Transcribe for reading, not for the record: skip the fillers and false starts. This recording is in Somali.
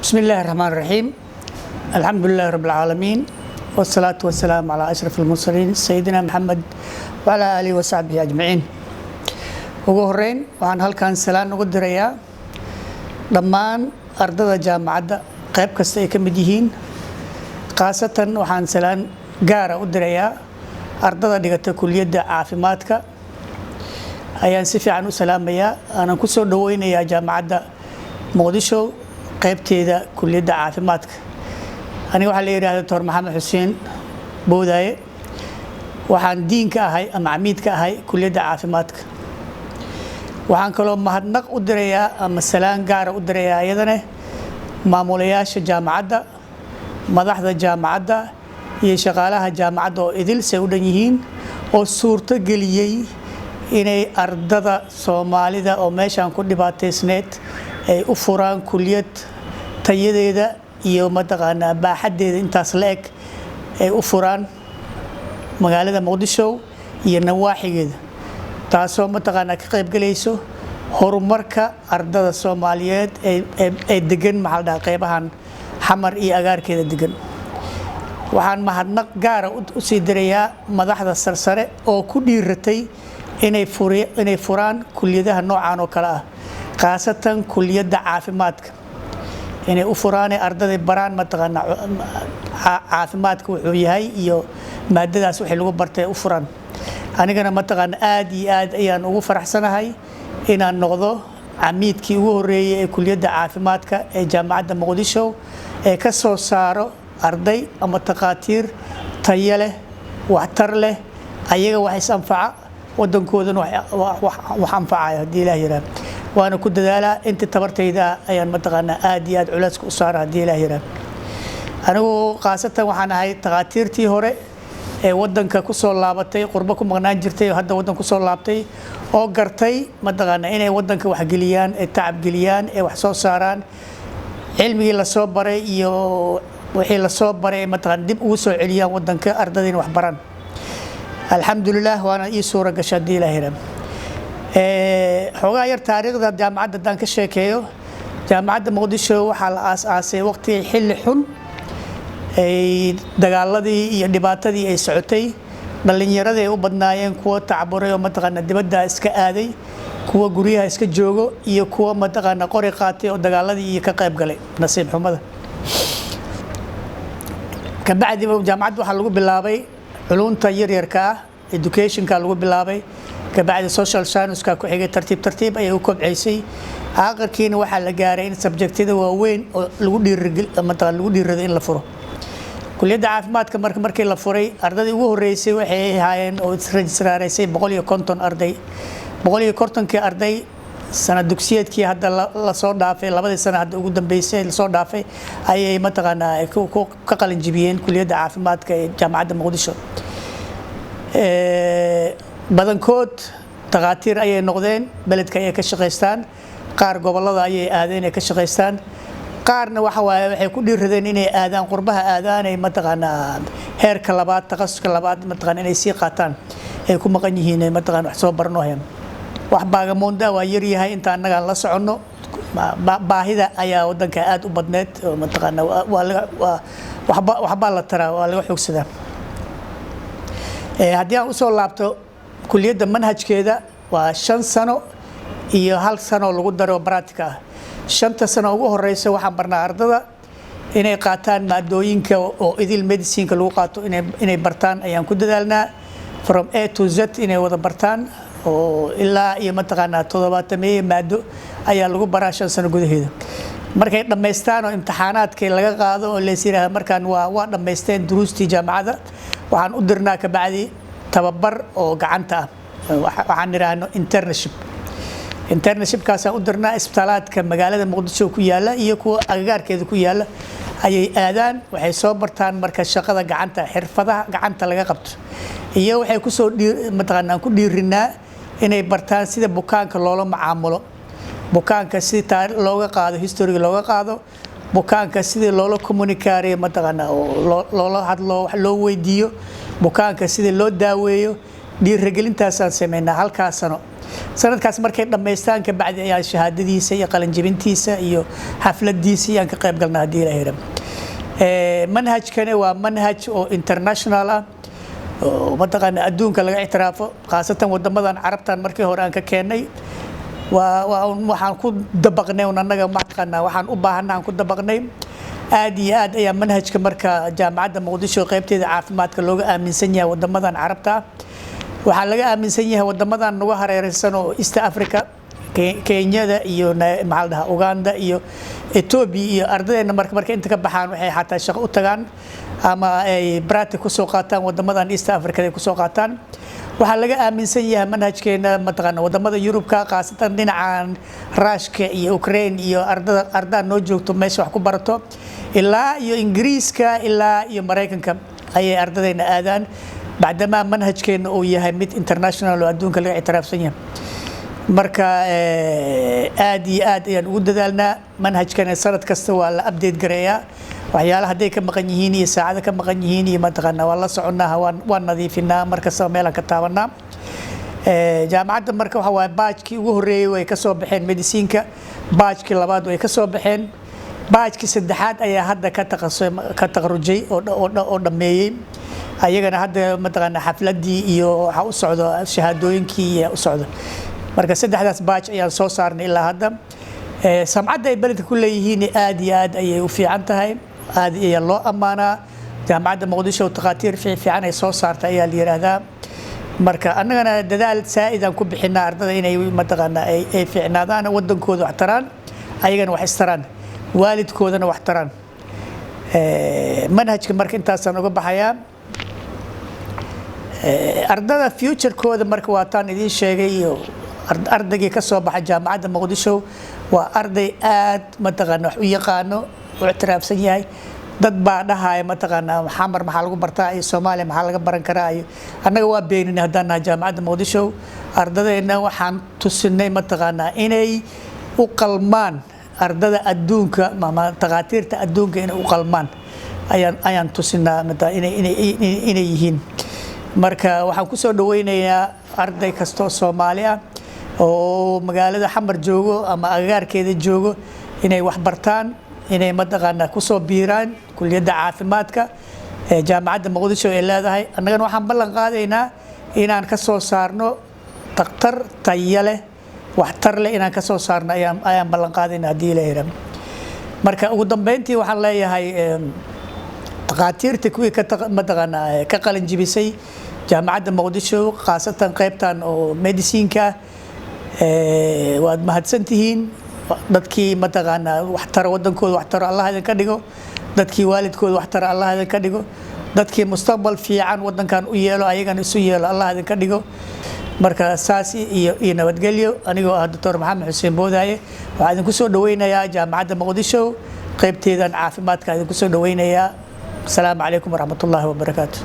بسم الله الرحمن الرحيم الحمد لله رب العالمين والصلاة والسلام على أشرف المرسلين سيدنا محمد وعلى آله وصحبه أجمعين ugu horeyn waxaan halkan salaan ugu dirayaa dhammaan ardada jaamacadda qayb kasta ay ka mid yihiin qaasatan waxaan salaan gaar ah u dirayaa ardada dhigata kulliyadda caafimaadka ayaan si fiican u salaamayaa aanan ku soo dhaweynayaa jaamacadda Muqdisho qaybteeda kulliyadda caafimaadka aniga waxa la yiraahdaa Dr. Maxamed Xuseen Boodaaye waxaan diinka ahay ama amiidka ahay kulliyadda caafimaadka waxaan kaloo mahadnaq u dirayaa ama salaan gaar ah u dirayaa ayadana maamulayaasha jaamacadda madaxda jaamacadda iyo shaqaalaha jaamacadda oo idilse u dhan yihiin oo suurto geliyay inay ardada Soomaalida oo meeshan ku dhibaateysneed ay u furaan kulliyad tayadeeda iyo mataqaana baaxadeeda intaas la eg ay u furaan magaalada Muqdisho iyo nawaaxigeeda taasoo mataqaana ka qayb galayso horumarka ardada Soomaaliyeed ee degan maxalda qaybahan xamar iyo agaarkeeda degan waxaan mahadnaq gaar ah u sii dirayaa madaxda sarsare oo ku dhiiratay inay furaan kulliyadaha noocan oo kale ah qaasatan kulliyadda caafimaadka inay u furaan ardada baraan mataqaana caafimaadka wuxuu yahay iyo maadadaas wixii lagu bartay u furaan anigana mataqaana aad iyo aad ayaan ugu faraxsanahay inaan noqdo amiidkii ugu horeeyay ee kulliyadda caafimaadka ee jaamacadda Muqdisho ee ka soo saaro arday ama taqaatiir tayo leh waxtar leh ayaga wax is anfaca wadankoodana wax anfacaya hadii Ilaahay yiraahdo waana ku dadaalaa inta tabartayda ayaan mataqaana aad iyo aad culays ku saaraa hadii Ilaahay yiraahdo anigu qaasatan waxaan ahay taqaatiirtii hore ee wadanka ku soo laabatay qurbo ku maqnaan jirtay oo hadda wadanka ku soo laabtay oo gartay mataqaana inay wadanka wax geliyaan ee tacab geliyaan ee wax soo saaraan cilmigii la soo baray iyo wixii la soo baray mataqaana dib ugu soo celiyaan wadanka ardadina wax baran alxamdulillah waana ii suura gashay hadii Ilaahay yiraahdo xogaa yar taariikhda jaamacadda dan ka sheekeeyo jaamacadda Muqdisho waxa la aasaasay waqti xilli xun ay dagaaladii iyo dhibaatadii ay socotay dhalinyarada ay u badnaayeen kuwa tacburay oo mataqaana dibadda iska aaday kuwa guriyaha iska joogo iyo kuwa mataqaana qori qaatay oo dagaaladii iyo ka qayb galay nasiib xumada ka bacdi jaamacadda waxa lagu bilaabay culunta yaryarka ah educationka lagu bilaabay ka bacdi social science ka ku xigay tartiib ay u kobcisay aakhirkiina waxa la gaaray in subjectada waaweyn oo lagu dhiirigeliyo in la furo kulliyadda caafimaadka markii la furay ardadii ugu horeysay waxay ahaayeen oo registraaraysay 150 arday 150 arday sanad dugsiyeedkii hadda la soo dhaafay labadii sano hadda ugu dambeysay la soo dhaafay ayay mataqaana ka qalin jibiyeen kulliyadda caafimaadka ee jaamacadda Muqdisho badankood taqaatiir ayay noqdeen beledka ay ka shaqeystaan qaar gobolada ayay aadeen ay ka shaqeystaan qaarna waxa waaye waxay ku dhiiradeen inay aadaan qurbaha aadaan ay mataqaana heerka labaad takhasuska labaad mataqaana inay sii qaataan ay ku maqan yihiin mataqaana wax soo barnooyaan wax baagamoonda waa yar yahay inta anaga la socono baahida ayaa wadanka aad u badneed oo mataqaana waxba la taraa waa laga xoogsadaa haddii aan u soo laabto kulliyadda manhajkeeda waa 5 sano iyo 1 sano lagu daro practical 5 sano ugu horeysa waxaan barnaa ardada inay qaataan maadooyinka oo idil medicine lagu qaato inay bartaan ayaan ku dadaalnaa from A to Z inay wada bartaan oo ilaa iyo mataqaana 7 maado ayaa lagu baraa 5 sano gudaheeda markay dhameystaan oo imtixaanaadkii laga qaado oo la siiraha markaan waa dhameysteen duruustii jaamacadda waxaan u dirnaa ka bacdi tababar oo gacanta waxaan niraahno internship kaas u dirnaa isbitaalaadka magaalada Muqdisho ku yaala iyo kuwa agagaarkeeda ku yaala ayay aadaan waxay soo bartaan marka shaqada gacanta xirfadaha gacanta laga qabto iyo waxay ku soo mataqaana ku dhiirinaa inay bartaan sida bukaanka loola macaamulo bukaanka sida looga qaado history looga qaado bukaanka sida loola communicate mataqaana loola hadlo wax loo weydiiyo bukaanka sida loo daaweeyo dhiirigelintaas aan sameynaa halkaas sano sanadkaas markay dhammaystaan ka bacdi ayaa shahaadadiisa iyo qalinjibintiisa iyo xafladiisa ayaan ka qayb galnaa haddii ilaahay rabo. manhajkani waa manhaj oo international ah oo mataqaana adduunka laga ictiraafo, khaasatan wadamadan carabtan markii hore aan ka keenay. waxaan ku dabaqnay annaga mataqaana waxaan u baahanaa aan ku dabaqnay. aad iyo aad ayaa manhajka marka jaamacadda muqdisho qaybteeda caafimaadka looga aaminsan yahay wadamadan carabta. waxaa laga aaminsan yahay wadamadan nagu hareeraysan oo East Africa, Kenyada iyo maxaa la dhahaa Uganda iyo Ethiopia iyo ardaydeena marka inta ka baxaan waxay xataa shaqo u tagaan ama ay practice ku soo qaataan wadamadan East Africa ay ku soo qaataan. waxaa laga aaminsan yahay manhajkeena mataqaana wadamada Yurubka, khaasatan dhinacan Ruushka iyo Ukraine iyo ardada noo joogto meesha wax ku barato ilaa iyo Ingiriiska ilaa iyo Mareykanka ayay ardaydeena aadaan, bacdama manhajkeena uu yahay mid international oo adduunka laga ictiraafsan yahay. marka aad iyo aad ayaan ugu dadaalnaa. manhajkana sanad kasta waa la update gareeyaa, waxyaalaha hadday ka maqan yihiin iyo saacada ka maqan yihiin iyo mataqaana waa la soconaa, waan nadiifinaa, markasta meelaan ka taabanaa. jaamacadda marka waxa waaye baajkii ugu horeeyay way ka soo baxeen mediciinka, baajkii labaad way ka soo baxeen, baajkii saddexaad ayaa hadda ka taqarujay oo dhameeyay. ayagana hadda mataqaana xafladii iyo waxa u socdo shahaadooyinkii u socdo. marka saddexdaas baaj ayaan soo saarnay ilaa hadda. samcadda ay beledka ku leeyihiin aad iyo aad ayay u fiican tahay, aad ayaa loo ammaanaa. jaamacadda muqdisho takhaatiir fiican ay soo saarta ayaa la yiraahdaa. marka annagana dadaal saa'id aan ku bixinaa ardada inay mataqaana ay fiicnaadaan, wadankooda wax taraan, ayagana wax istaraan, waalidkoodana wax taraan. manhajka marka intaasaan uga baxayaa. ardada future-kooda marka waa taan idiin sheegay, iyo ardaygii ka soo baxa jaamacadda muqdisho waa arday aad mataqaana wax u yaqaano, u ictiraafsan yahay. dad baa dhahaya mataqaana xamar maxaa lagu bartaa iyo Soomaaliya maxaa laga baran karaa iyo annaga waa beeninay haddaan nahay jaamacadda muqdisho. ardadeena waxaan tusinay mataqaana inay u qalmaan ardada adduunka ama takhaatiirta adduunka inay u qalmaan ayaan tusinaa inay yihiin. marka waxaan ku soo dhaweynayaa arday kastoo Soomaali ah oo magaalada xamar joogo ama agagaarkeeda joogo inay wax bartaan, inay mataqaana ku soo biiraan kulliyadda caafimaadka ee jaamacadda muqdisho ay leedahay. annagana waxaan ballan qaadaynaa inaan ka soo saarno dhakhtar tayo leh, waxtar leh inaan ka soo saarno ayaan ballan qaadaynaa haddii ilaahay rabo. marka ugu dambeyntii waxaan leeyahay takhaatiirta kuwii mataqaana ka qalin jibisay jaamacadda muqdisho, khaasatan qaybtan oo mediciinka, waad mahadsantihiin. dadkii mataqaana wax tara wadankooda wax tara Allah idin ka dhigo, dadkii waalidkooda wax tara Allah idin ka dhigo, dadkii mustaqbal fiican wadankan u yeelo ayagana isu yeelo Allah idin ka dhigo. marka saas iyo nabadgelyo. anigoo ah Dr. Maxamed Xuseen Boodaaye waxaan idinku soo dhaweynayaa jaamacadda muqdisho qaybteedan caafimaadka idinku soo dhaweynayaa. السلام عليكم ورحمة الله وبركاته.